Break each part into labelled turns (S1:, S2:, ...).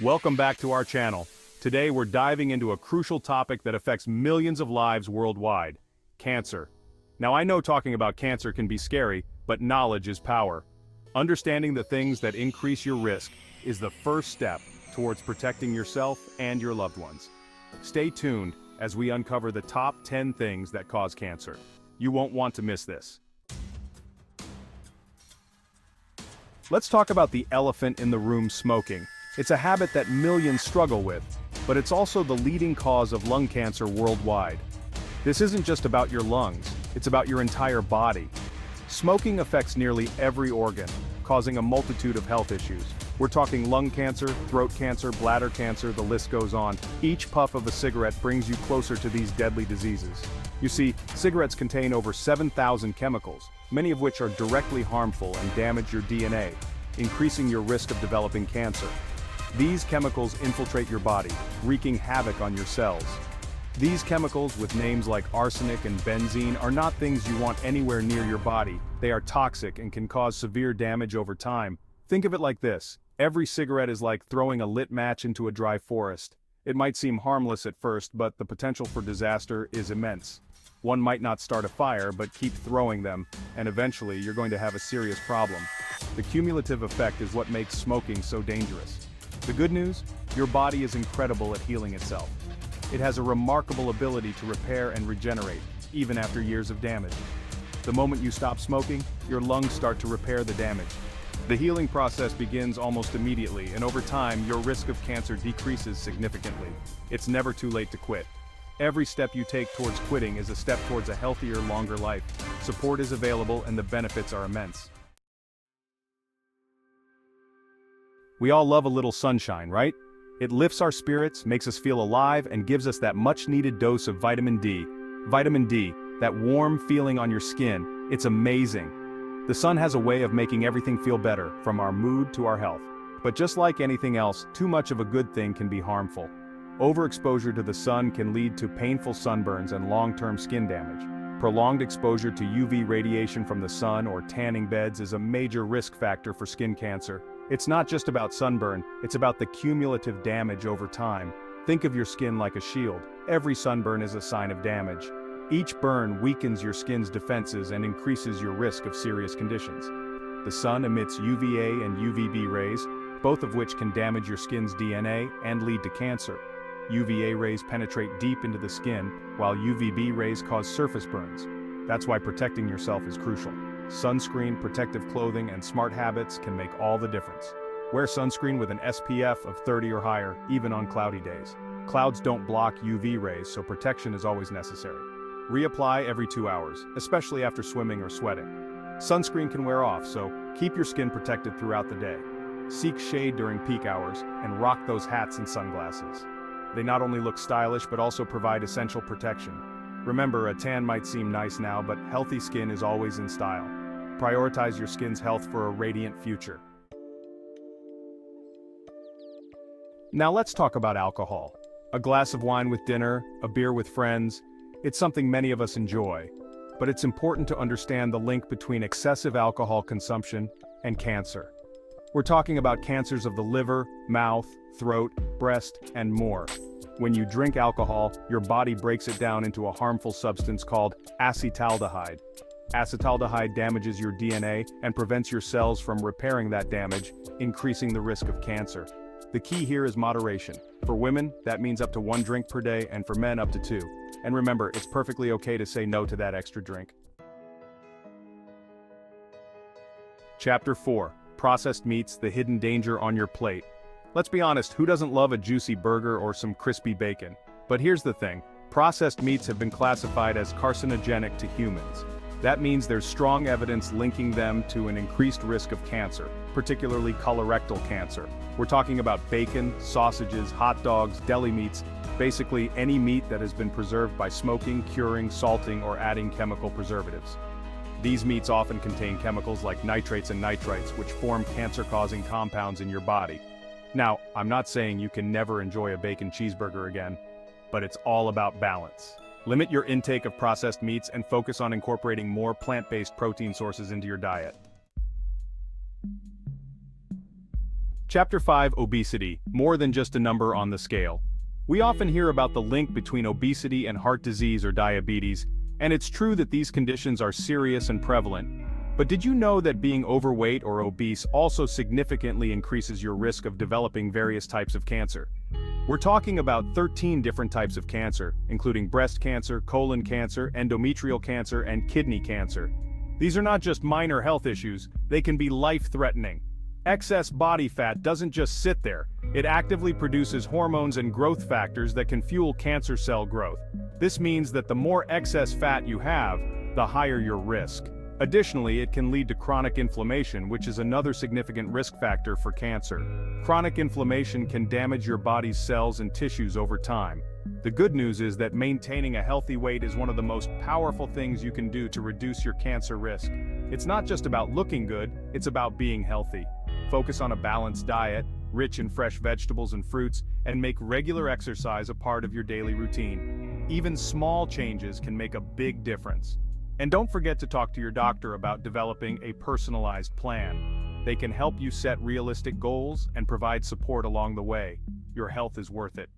S1: Welcome back to our channel. Today we're diving into a crucial topic that affects millions of lives worldwide: cancer. Now I know talking about cancer can be scary, but knowledge is power. Understanding the things that increase your risk is the first step towards protecting yourself and your loved ones. Stay tuned as we uncover the top 10 things that cause cancer. You won't want to miss this. Let's talk about the elephant in the room: smoking. It's a habit that millions struggle with, but it's also the leading cause of lung cancer worldwide. This isn't just about your lungs, it's about your entire body. Smoking affects nearly every organ, causing a multitude of health issues. We're talking lung cancer, throat cancer, bladder cancer, the list goes on. Each puff of a cigarette brings you closer to these deadly diseases. You see, cigarettes contain over 7,000 chemicals, many of which are directly harmful and damage your DNA, increasing your risk of developing cancer. These chemicals infiltrate your body, wreaking havoc on your cells. These chemicals, with names like arsenic and benzene, are not things you want anywhere near your body. They are toxic and can cause severe damage over time. Think of it like this: every cigarette is like throwing a lit match into a dry forest. It might seem harmless at first, but the potential for disaster is immense. One might not start a fire, but keep throwing them, and eventually you're going to have a serious problem. The cumulative effect is what makes smoking so dangerous. The good news? Your body is incredible at healing itself. It has a remarkable ability to repair and regenerate, even after years of damage. The moment you stop smoking, your lungs start to repair the damage. The healing process begins almost immediately, and over time, your risk of cancer decreases significantly. It's never too late to quit. Every step you take towards quitting is a step towards a healthier, longer life. Support is available and the benefits are immense. We all love a little sunshine, right? It lifts our spirits, makes us feel alive, and gives us that much-needed dose of vitamin D. Vitamin D, that warm feeling on your skin, it's amazing. The sun has a way of making everything feel better, from our mood to our health. But just like anything else, too much of a good thing can be harmful. Overexposure to the sun can lead to painful sunburns and long-term skin damage. Prolonged exposure to UV radiation from the sun or tanning beds is a major risk factor for skin cancer. It's not just about sunburn, it's about the cumulative damage over time. Think of your skin like a shield. Every sunburn is a sign of damage. Each burn weakens your skin's defenses and increases your risk of serious conditions. The sun emits UVA and UVB rays, both of which can damage your skin's DNA and lead to cancer. UVA rays penetrate deep into the skin, while UVB rays cause surface burns. That's why protecting yourself is crucial. Sunscreen, protective clothing, and smart habits can make all the difference. Wear sunscreen with an SPF of 30 or higher, even on cloudy days. Clouds don't block UV rays, so protection is always necessary. Reapply every 2 hours, especially after swimming or sweating. Sunscreen can wear off, so keep your skin protected throughout the day. Seek shade during peak hours, and rock those hats and sunglasses. They not only look stylish but also provide essential protection. Remember, a tan might seem nice now, but healthy skin is always in style. Prioritize your skin's health for a radiant future. Now let's talk about alcohol. A glass of wine with dinner, a beer with friends, it's something many of us enjoy. But it's important to understand the link between excessive alcohol consumption and cancer. We're talking about cancers of the liver, mouth, throat, breast, and more. When you drink alcohol, your body breaks it down into a harmful substance called acetaldehyde. Acetaldehyde damages your DNA and prevents your cells from repairing that damage, increasing the risk of cancer. The key here is moderation. For women, that means up to 1 drink per day, and for men up to 2. And remember, it's perfectly okay to say no to that extra drink. Chapter 4. Processed meats, the hidden danger on your plate. Let's be honest, who doesn't love a juicy burger or some crispy bacon? But here's the thing, processed meats have been classified as carcinogenic to humans. That means there's strong evidence linking them to an increased risk of cancer, particularly colorectal cancer. We're talking about bacon, sausages, hot dogs, deli meats, basically any meat that has been preserved by smoking, curing, salting, or adding chemical preservatives. These meats often contain chemicals like nitrates and nitrites, which form cancer-causing compounds in your body. Now, I'm not saying you can never enjoy a bacon cheeseburger again, but it's all about balance. Limit your intake of processed meats and focus on incorporating more plant-based protein sources into your diet. Chapter 5: Obesity, more than just a number on the scale. We often hear about the link between obesity and heart disease or diabetes, and it's true that these conditions are serious and prevalent. But did you know that being overweight or obese also significantly increases your risk of developing various types of cancer? We're talking about 13 different types of cancer, including breast cancer, colon cancer, endometrial cancer, and kidney cancer. These are not just minor health issues, they can be life-threatening. Excess body fat doesn't just sit there, it actively produces hormones and growth factors that can fuel cancer cell growth. This means that the more excess fat you have, the higher your risk. Additionally, it can lead to chronic inflammation, which is another significant risk factor for cancer. Chronic inflammation can damage your body's cells and tissues over time. The good news is that maintaining a healthy weight is one of the most powerful things you can do to reduce your cancer risk. It's not just about looking good, it's about being healthy. Focus on a balanced diet, rich in fresh vegetables and fruits, and make regular exercise a part of your daily routine. Even small changes can make a big difference. And don't forget to talk to your doctor about developing a personalized plan. They can help you set realistic goals and provide support along the way. Your health is worth it.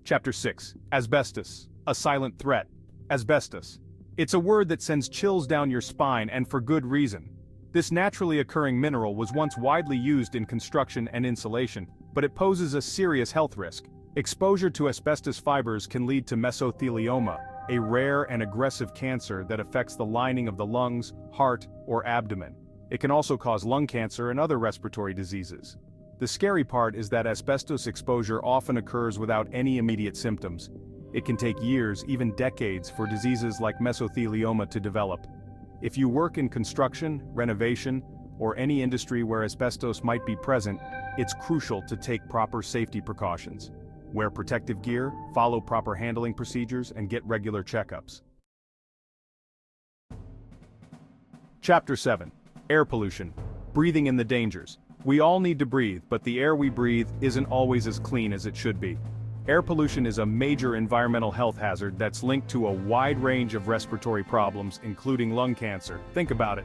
S1: Chapter 6: Asbestos, a silent threat. Asbestos. It's a word that sends chills down your spine, and for good reason. This naturally occurring mineral was once widely used in construction and insulation, but it poses a serious health risk. Exposure to asbestos fibers can lead to mesothelioma, a rare and aggressive cancer that affects the lining of the lungs, heart, or abdomen. It can also cause lung cancer and other respiratory diseases. The scary part is that asbestos exposure often occurs without any immediate symptoms. It can take years, even decades, for diseases like mesothelioma to develop. If you work in construction, renovation, or any industry where asbestos might be present, it's crucial to take proper safety precautions. Wear protective gear, follow proper handling procedures, and get regular checkups. Chapter 7: Air pollution. Breathing in the dangers. We all need to breathe, but the air we breathe isn't always as clean as it should be. Air pollution is a major environmental health hazard that's linked to a wide range of respiratory problems, including lung cancer. Think about it.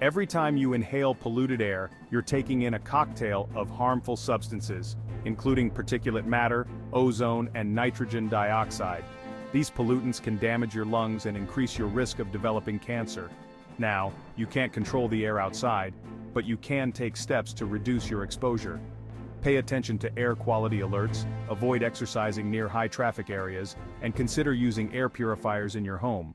S1: Every time you inhale polluted air, you're taking in a cocktail of harmful substances, including particulate matter, ozone, and nitrogen dioxide. These pollutants can damage your lungs and increase your risk of developing cancer. Now, you can't control the air outside, but you can take steps to reduce your exposure. Pay attention to air quality alerts, avoid exercising near high traffic areas, and consider using air purifiers in your home.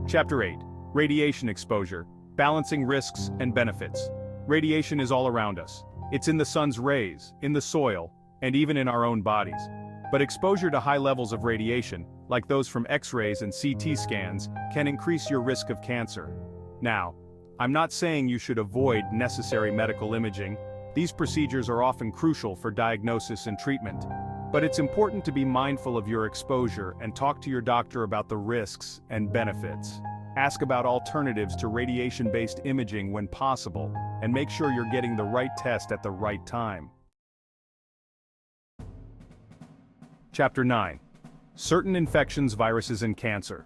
S1: Chapter 8: Radiation exposure, balancing risks and benefits. Radiation is all around us. It's in the sun's rays, in the soil, and even in our own bodies. But exposure to high levels of radiation, like those from X-rays and CT scans, can increase your risk of cancer. Now, I'm not saying you should avoid necessary medical imaging. These procedures are often crucial for diagnosis and treatment. But it's important to be mindful of your exposure and talk to your doctor about the risks and benefits. Ask about alternatives to radiation-based imaging when possible, and make sure you're getting the right test at the right time. Chapter 9: Certain infections, viruses, and cancer.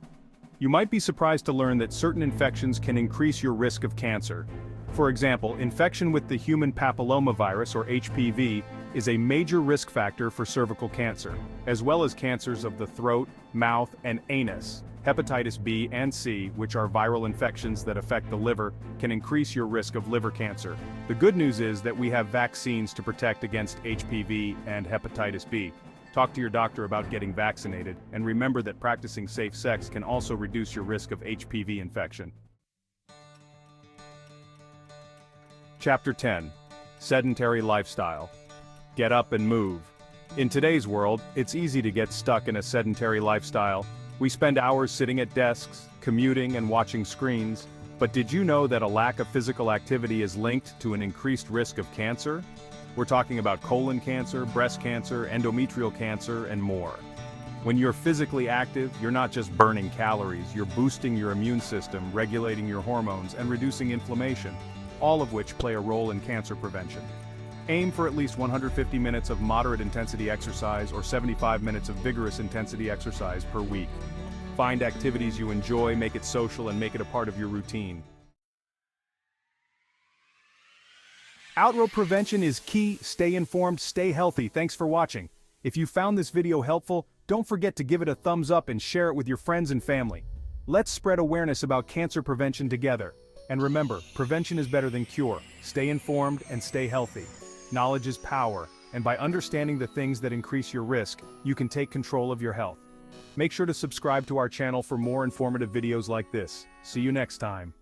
S1: You might be surprised to learn that certain infections can increase your risk of cancer. For example, infection with the human papillomavirus, or HPV, is a major risk factor for cervical cancer, as well as cancers of the throat, mouth, and anus. Hepatitis B and C, which are viral infections that affect the liver, can increase your risk of liver cancer. The good news is that we have vaccines to protect against HPV and hepatitis B. Talk to your doctor about getting vaccinated, and remember that practicing safe sex can also reduce your risk of HPV infection. Chapter 10: Sedentary lifestyle. Get up and move. In today's world, it's easy to get stuck in a sedentary lifestyle. We spend hours sitting at desks, commuting, and watching screens. But did you know that a lack of physical activity is linked to an increased risk of cancer? We're talking about colon cancer, breast cancer, endometrial cancer, and more. When you're physically active, you're not just burning calories, you're boosting your immune system, regulating your hormones, and reducing inflammation, all of which play a role in cancer prevention. Aim for at least 150 minutes of moderate intensity exercise or 75 minutes of vigorous intensity exercise per week. Find activities you enjoy, make it social, and make it a part of your routine. Outrow prevention is key. Stay informed, stay healthy. Thanks for watching. If you found this video helpful, don't forget to give it a thumbs up and share it with your friends and family. Let's spread awareness about cancer prevention together. And remember, prevention is better than cure. Stay informed and stay healthy. Knowledge is power, and by understanding the things that increase your risk, you can take control of your health. Make sure to subscribe to our channel for more informative videos like this. See you next time.